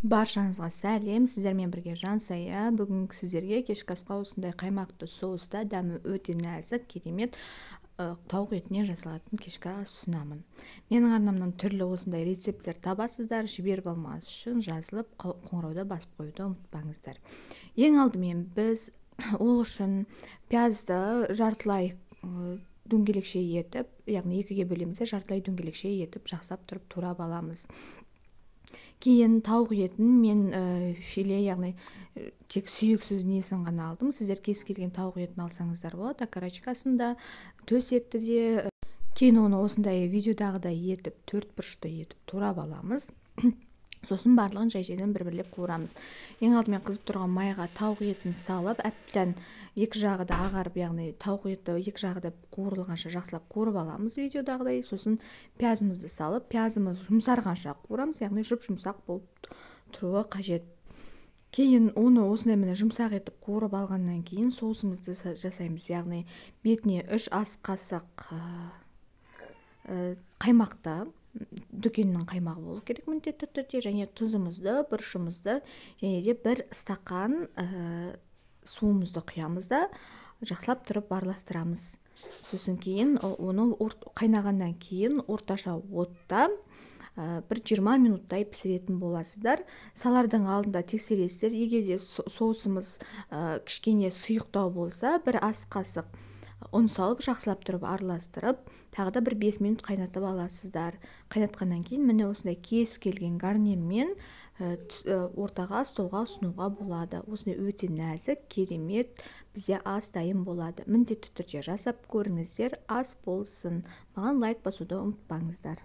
Баршаңызға сәлем, сіздермен бірге Жансая. Бүгін сіздерге кешкі асқа осындай қаймақты соуста, дәмі өте нәзік, керемет тауық етінен жасалатын кешкі ас ұсынамын. Менің арнамнан түрлі осындай рецепттер табасыздар. Жіберіп алмас үшін жазылып, қоңырауды басып қоюды ұмытпаңыздар. Ең алдымен біз ол үшін пиязды жартылай дөңгелекше етіп, яғни екіге бөлеміз, жартылай дөңгелекше етіп жақсылап тұрып турап аламыз. Кейін тауық етін мен филе, яғни тек сүйексіз несін ғана алдым. Сіздер кез келген тауық етін алсаңыздар болады. Окорочкасында төс етті де. Кейін оны осындай видеодағыдай етіп, төрт бұрышты етіп турап аламыз. Сосын барлығын жай-жайдан бір-бірлеп қуырамыз. Ең алдымен қызып тұрған майға тауық етін салып, әбден екі жағы да ағарып, яғни тауық еті екі жағы да қуырылғанша жақсылап қуырып аламыз видеодағыдай. Сосын пиязымызды салып, пиязымыз жұмсарғанша қуырамыз, яғни жұп-жұмсақ болып тұруы қажет. Кейін оны осындай міне жұмсақ етіп қуырып алғаннан кейін соусымызды жасаймыз, яғни бетіне 3 ас қасық қаймақты, дүкеннің қаймағы болу керек міндетті түрде, және тұзымызды, бұрышымызды, және де 1 стақан суымызды құямыз да жақсылап тұрып араластырамыз. Сосын кейін оны қайнағаннан кейін орташа отта бір 20 минуттай пісіретін боласыздар. Салардың алдында тексересіздер, егер де соусымыз кішкене сұйықтау болса, 1 ас қасық ұн салып жақсылап тұрып араластырып, тағы да бір 5 минут қайнатып аласыздар. Қайнатқаннан кейін міне осындай кез келген гарнирмен ортаға, столға ұсынуға болады. Осындай өте нәзік, керемет бізде ас дайын болады. Міндетті түрде жасап көріңіздер, ас болсын. Маған лайк басуды ұмытпаңыздар.